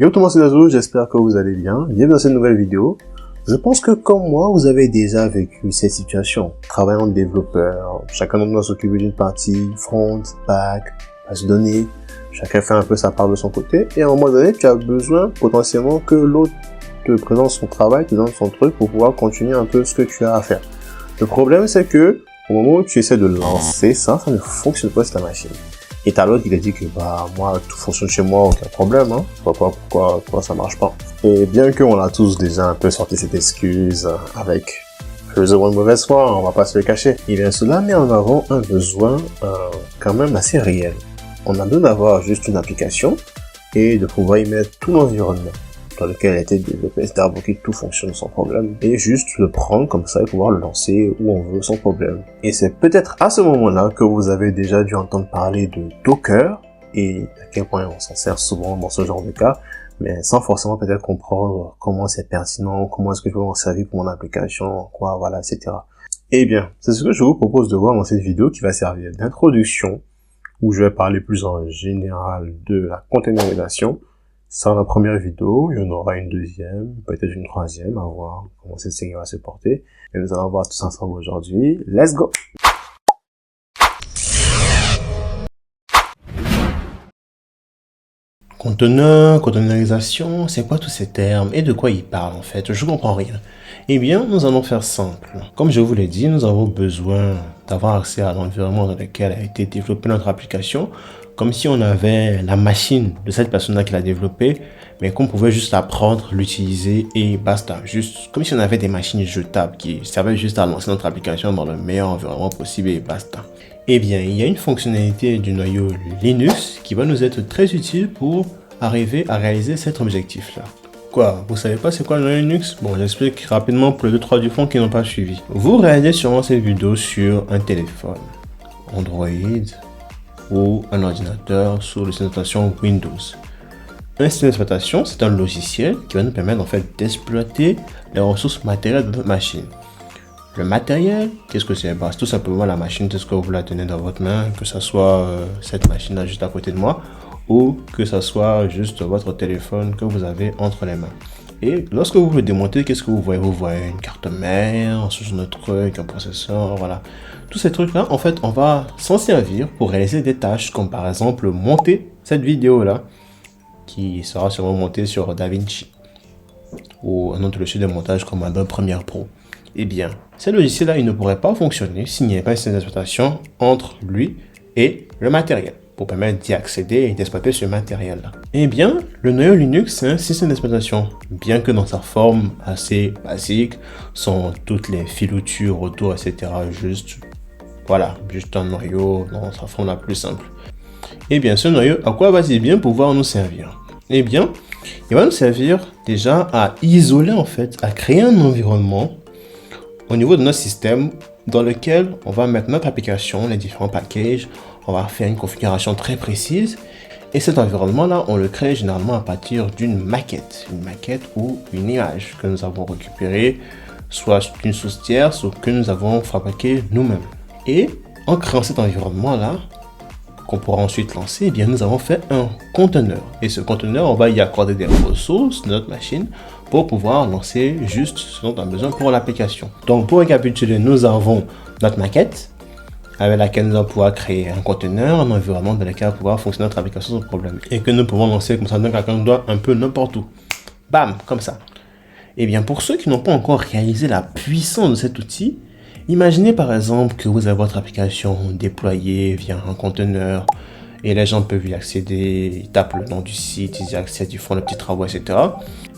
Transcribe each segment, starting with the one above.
Yo tout le monde, c'est Dazo, j'espère que vous allez bien. Bienvenue dans cette nouvelle vidéo. Je pense que comme moi, vous avez déjà vécu cette situation. Travaillant en développeur, chacun d'entre nous doit s'occuper d'une partie, front, back, base de données. Chacun fait un peu sa part de son côté. Et à un moment donné, tu as besoin potentiellement que l'autre te présente son travail, te donne son truc pour pouvoir continuer un peu ce que tu as à faire. Le problème, c'est que au moment où tu essaies de lancer ça ne fonctionne pas sur ta machine. Et t'as l'autre qui a dit que moi tout fonctionne chez moi, aucun problème, hein. Pourquoi ça marche pas. Et bien qu'on a tous déjà un peu sorti cette excuse avec plus ou moins de mauvaise foi, on va pas se le cacher. Et bien cela met en avant un besoin quand même assez réel. On a besoin d'avoir juste une application et de pouvoir y mettre tout l'environnement dans lequel elle a été développée, c'est-à-dire pour que tout fonctionne sans problème, et juste le prendre comme ça et pouvoir le lancer où on veut sans problème. Et c'est peut-être à ce moment-là que vous avez déjà dû entendre parler de Docker, et à quel point on s'en sert souvent dans ce genre de cas, mais sans forcément peut-être comprendre comment c'est pertinent, comment est-ce que je peux m'en servir pour mon application, quoi, voilà, etc. Eh bien, c'est ce que je vous propose de voir dans cette vidéo qui va servir d'introduction, où je vais parler plus en général de la containerisation. Sans la première vidéo, il y en aura une deuxième, peut-être une troisième, à voir comment cette série va se porter. Et nous allons voir tous ensemble aujourd'hui. Let's go! Conteneur, containerisation, c'est quoi tous ces termes et de quoi ils parlent en fait? Je comprends rien. Eh bien, nous allons faire simple. Comme je vous l'ai dit, nous avons besoin d'avoir accès à l'environnement dans lequel a été développée notre application, comme si on avait la machine de cette personne-là qui l'a développée, mais qu'on pouvait juste la prendre, l'utiliser et basta. Juste comme si on avait des machines jetables qui servaient juste à lancer notre application dans le meilleur environnement possible et basta. Eh bien, il y a une fonctionnalité du noyau Linux qui va nous être très utile pour arriver à réaliser cet objectif-là. Quoi, vous savez pas c'est quoi le noyau Linux? Bon, j'explique rapidement pour les 2-3 du fond qui n'ont pas suivi. Vous réalisez sûrement cette vidéo sur un téléphone, Android ou un ordinateur sous le système d'exploitation Windows. Un système d'exploitation, c'est un logiciel qui va nous permettre en fait d'exploiter les ressources matérielles de notre machine. Le matériel, qu'est-ce que c'est? C'est tout simplement la machine, c'est ce que vous la tenez dans votre main, que ce soit cette machine-là juste à côté de moi, ou que ce soit juste votre téléphone que vous avez entre les mains. Et lorsque vous le démontez, qu'est-ce que vous voyez? Vous voyez une carte mère, ce genre de truc, un processeur, voilà. Tous ces trucs-là, en fait, on va s'en servir pour réaliser des tâches, comme par exemple monter cette vidéo-là, qui sera sûrement montée sur DaVinci, ou un autre logiciel de montage comme Adobe Premiere Pro. Eh bien, ce logiciel-là, il ne pourrait pas fonctionner s'il n'y avait pas un système d'exploitation entre lui et le matériel, pour permettre d'y accéder et d'exploiter ce matériel-là. Eh bien, le noyau Linux, c'est un système d'exploitation, bien que dans sa forme assez basique, sans toutes les filatures autour, etc. Juste un noyau dans sa forme la plus simple. Eh bien, ce noyau, à quoi va-t-il bien pouvoir nous servir? Eh bien, il va nous servir déjà à isoler en fait, à créer un environnement au niveau de notre système dans lequel on va mettre notre application, les différents packages, on va faire une configuration très précise et cet environnement-là, on le crée généralement à partir d'une maquette ou une image que nous avons récupérée, soit d'une source tierce ou que nous avons fabriqué nous-mêmes. Et en créant cet environnement-là, qu'on pourra ensuite lancer, eh bien nous avons fait un conteneur. Et ce conteneur, on va y accorder des ressources de notre machine pour pouvoir lancer juste ce dont on a besoin pour l'application. Donc pour récapituler, nous avons notre maquette avec laquelle nous allons pouvoir créer un conteneur, un environnement dans lequel on va pouvoir fonctionner notre application sans problème. Et que nous pouvons lancer comme ça d'un claquement de doigts un peu n'importe où. Bam, comme ça. Et bien pour ceux qui n'ont pas encore réalisé la puissance de cet outil, imaginez par exemple que vous avez votre application déployée via un conteneur et les gens peuvent y accéder, ils tapent le nom du site, ils y accèdent, ils font les petits travaux, etc.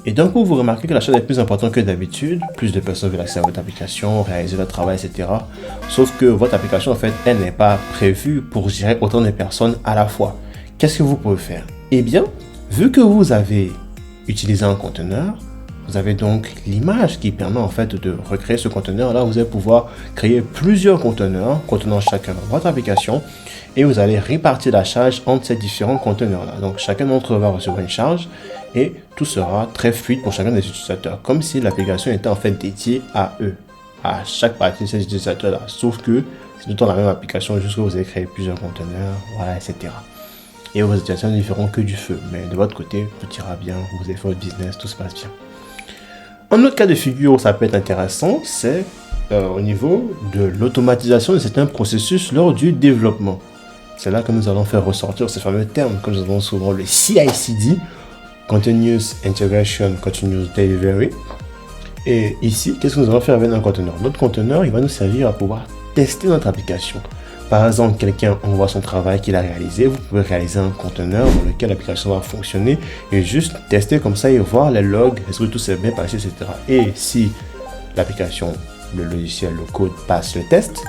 Et d'un coup, vous remarquez que la chose est plus importante que d'habitude, plus de personnes veulent accéder à votre application, réaliser leur travail, etc. Sauf que votre application, en fait, elle n'est pas prévue pour gérer autant de personnes à la fois. Qu'est-ce que vous pouvez faire? Eh bien, vu que vous avez utilisé un conteneur, vous avez donc l'image qui permet en fait de recréer ce conteneur-là. Vous allez pouvoir créer plusieurs conteneurs contenant chacun de votre application et vous allez répartir la charge entre ces différents conteneurs-là. Donc chacun d'entre eux va recevoir une charge et tout sera très fluide pour chacun des utilisateurs, comme si l'application était en fait dédiée à eux, à chaque partie de ces utilisateurs-là. Sauf que c'est tout le temps la même application, juste que vous avez créé plusieurs conteneurs, voilà, etc. et vos situations ne feront que du feu. Mais de votre côté, tout ira bien, vous avez fait votre business, tout se passe bien. Un autre cas de figure où ça peut être intéressant, c'est au niveau de l'automatisation de certains processus lors du développement. C'est là que nous allons faire ressortir ce fameux terme que nous avons souvent, le CI/CD, Continuous Integration, Continuous Delivery. Et ici, qu'est-ce que nous allons faire avec un conteneur? Notre conteneur, il va nous servir à pouvoir tester notre application. Par exemple, quelqu'un envoie son travail qu'il a réalisé, vous pouvez réaliser un conteneur dans lequel l'application va fonctionner et juste tester comme ça et voir les logs, est-ce que tout s'est bien passé, etc. Et si l'application, le logiciel, le code passe le test,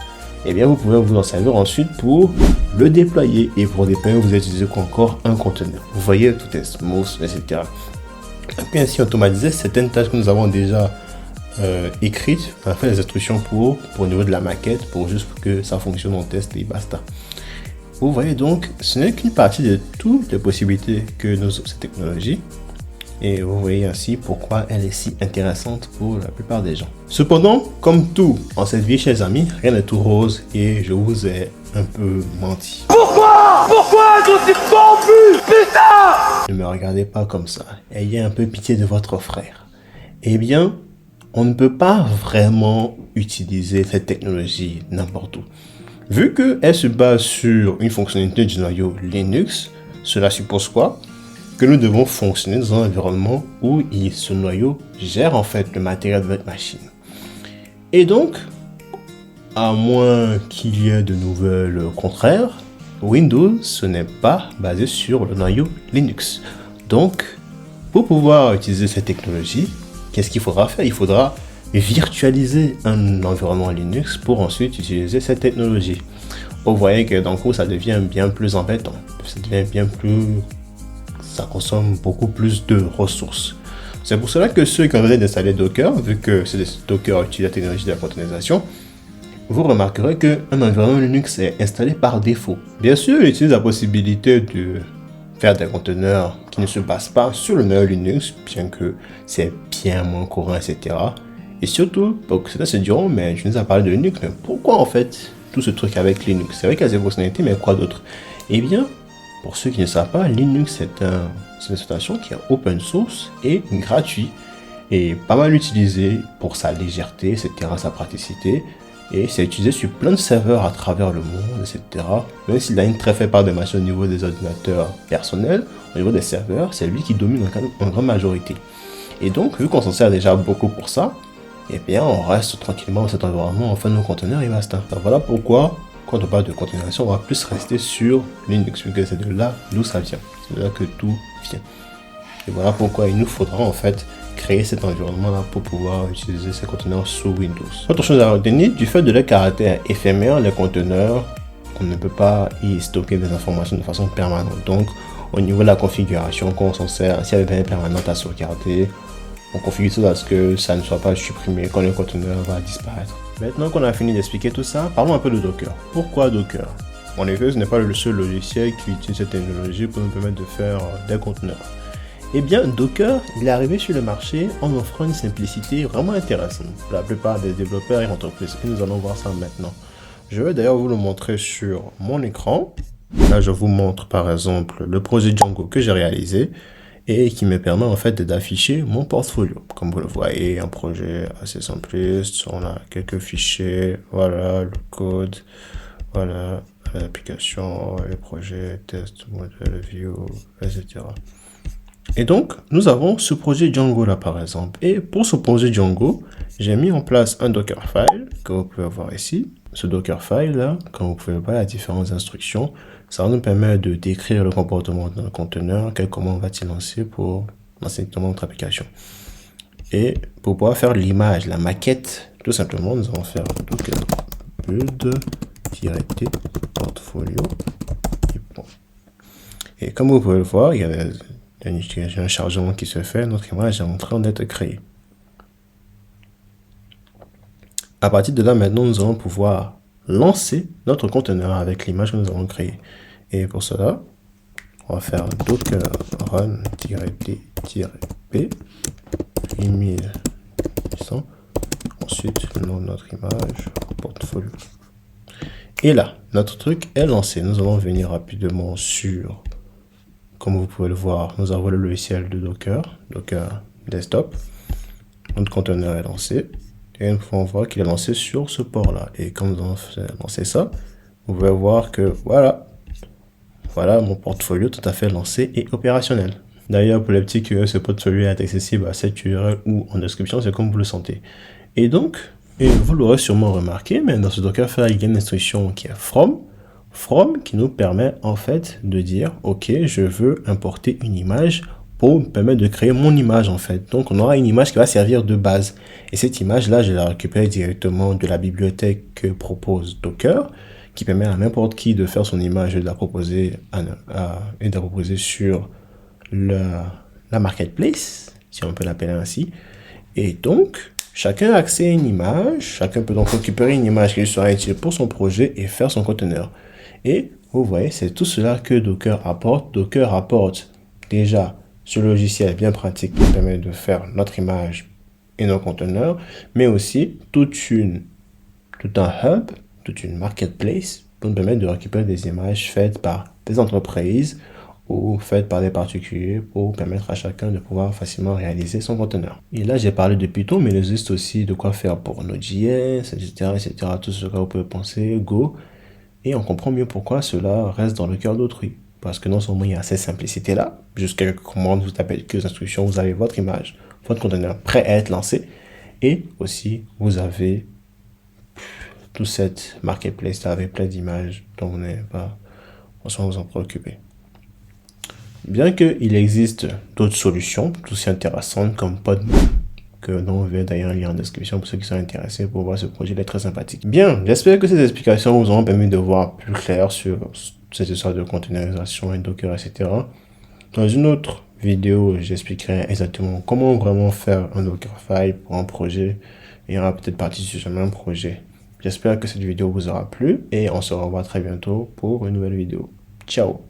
eh bien vous pouvez vous en servir ensuite pour le déployer. Et pour déployer, vous utilisez encore un conteneur. Vous voyez, tout est smooth, etc. On peut ainsi automatiser certaines tâches que nous avons déjà écrites, on a fait les instructions pour au niveau de la maquette, pour juste que ça fonctionne en test et basta. Vous voyez donc, ce n'est qu'une partie de toutes les possibilités que nous offre cette technologie. Et vous voyez ainsi pourquoi elle est si intéressante pour la plupart des gens. Cependant, comme tout en cette vie, chers amis, rien n'est tout rose et je vous ai un peu menti. Pourquoi je suis corrompu, putain? Ne me regardez pas comme ça. Ayez un peu pitié de votre frère. Eh bien, on ne peut pas vraiment utiliser cette technologie n'importe où. Vu qu'elle se base sur une fonctionnalité du noyau Linux, cela suppose quoi? Que nous devons fonctionner dans un environnement où ce noyau gère en fait le matériel de votre machine. Et donc, à moins qu'il y ait de nouvelles contraires, Windows, ce n'est pas basé sur le noyau Linux. Donc, pour pouvoir utiliser cette technologie, qu'est-ce qu'il faudra faire? Il faudra virtualiser un environnement Linux pour ensuite utiliser cette technologie. Vous voyez que d'un coup, ça devient bien plus embêtant. Ça devient bien plus... Ça consomme beaucoup plus de ressources. C'est pour cela que ceux qui ont besoin d'installer Docker, vu que c'est Docker utilise la technologie de la containerisation, vous remarquerez qu'un environnement Linux est installé par défaut. Bien sûr, il utilise la possibilité de faire des conteneurs qui ne se basent pas sur le noyau Linux, bien que c'est bien moins courant, etc. Et surtout, certains se diront, mais je nous ai parlé de Linux, mais pourquoi en fait tout ce truc avec Linux? C'est vrai qu'il y a des fonctionnalités, mais quoi d'autre? Eh bien, pour ceux qui ne savent pas, Linux c'est une installation qui est open source et gratuit et pas mal utilisé pour sa légèreté, etc., sa praticité. Et c'est utilisé sur plein de serveurs à travers le monde, etc. Même s'il a une très faible part de marché au niveau des ordinateurs personnels, au niveau des serveurs, c'est lui qui domine en grande majorité. Et donc, vu qu'on s'en sert déjà beaucoup pour ça, eh bien, on reste tranquillement dans cet environnement, on fait nos conteneurs et basta. Alors voilà pourquoi, quand on parle de containerisation, on va plus rester sur Linux, vu que c'est de là d'où ça vient. C'est de là que tout vient. Et voilà pourquoi il nous faudra en fait créer cet environnement-là pour pouvoir utiliser ces conteneurs sous Windows. Autre chose à retenir, du fait de leur caractère éphémère, les conteneurs, on ne peut pas y stocker des informations de façon permanente. Donc, au niveau de la configuration, quand on s'en sert, s'il y a des données permanentes à sauvegarder, on configure ça à ce que ça ne soit pas supprimé quand le conteneur va disparaître. Maintenant qu'on a fini d'expliquer tout ça, parlons un peu de Docker. Pourquoi Docker? En effet, ce n'est pas le seul logiciel qui utilise cette technologie pour nous permettre de faire des conteneurs. Eh bien, Docker, il est arrivé sur le marché en offrant une simplicité vraiment intéressante pour la plupart des développeurs et entreprises. Et nous allons voir ça maintenant. Je vais d'ailleurs vous le montrer sur mon écran. Là, je vous montre par exemple le projet Django que j'ai réalisé et qui me permet en fait d'afficher mon portfolio. Comme vous le voyez, un projet assez simpliste. On a quelques fichiers, voilà, le code, voilà, l'application, les projets, test, modèle, view, etc. Et donc, nous avons ce projet Django là par exemple. Et pour ce projet Django, j'ai mis en place un Dockerfile que vous pouvez voir ici. Ce Dockerfile là, comme vous pouvez voir, il y a différentes instructions. Ça va nous permettre de décrire le comportement d'un conteneur, quel commande va-t-il lancer pour lancer notre application. Et pour pouvoir faire l'image, la maquette, tout simplement, nous allons faire docker build-t portfolio. Et comme vous pouvez le voir, il y a un chargement qui se fait, notre image est en train d'être créée. À partir de là, maintenant, nous allons pouvoir lancer notre conteneur avec l'image que nous avons créée. Et pour cela, on va faire docker run-d-p 8100. Ensuite, le nom de notre image, portfolio. Et là, notre truc est lancé. Nous allons venir rapidement sur Comme vous pouvez le voir, nous avons le logiciel de Docker Desktop. Notre conteneur est lancé. Et nous pouvons voir qu'il est lancé sur ce port-là. Et quand nous avons lancé ça, vous pouvez voir que voilà mon portfolio tout à fait lancé et opérationnel. D'ailleurs, pour les petits curieux, ce portfolio est accessible à cette URL ou en description, c'est comme vous le sentez. Et donc, vous l'aurez sûrement remarqué, mais dans ce Dockerfile, il y a une instruction qui est from qui nous permet en fait de dire, ok, je veux importer une image pour me permettre de créer mon image en fait. Donc, on aura une image qui va servir de base. Et cette image-là, je la récupère directement de la bibliothèque que propose Docker, qui permet à n'importe qui de faire son image et de la proposer, sur la marketplace, si on peut l'appeler ainsi. Et donc, chacun a accès à une image, chacun peut donc récupérer une image qui sera utile pour son projet et faire son conteneur. Et vous voyez, c'est tout cela que Docker apporte. Docker apporte déjà ce logiciel bien pratique qui permet de faire notre image et nos conteneurs, mais aussi tout un hub, toute une marketplace pour nous permettre de récupérer des images faites par des entreprises ou faites par des particuliers pour permettre à chacun de pouvoir facilement réaliser son conteneur. Et là, j'ai parlé de Python, mais il existe aussi de quoi faire pour Node.js, etc., tout ce que vous pouvez penser, Go. Et on comprend mieux pourquoi cela reste dans le cœur d'autrui. Parce que non seulement il y a cette simplicité-là, juste quelques commandes, vous tapez quelques instructions, vous avez votre image, votre conteneur prêt à être lancé. Et aussi, vous avez toute cette marketplace-là avec plein d'images dont vous n'avez pas forcément vous en préoccuper. Bien qu'il existe d'autres solutions tout aussi intéressantes comme Podman, que l'on verra d'ailleurs un lien en description pour ceux qui sont intéressés pour voir ce projet, il est très sympathique. Bien, j'espère que ces explications vous auront permis de voir plus clair sur cette histoire de containerisation et Docker, etc. Dans une autre vidéo, j'expliquerai exactement comment vraiment faire un Dockerfile pour un projet et on va peut-être partir sur ce même projet. J'espère que cette vidéo vous aura plu et on se revoit très bientôt pour une nouvelle vidéo. Ciao!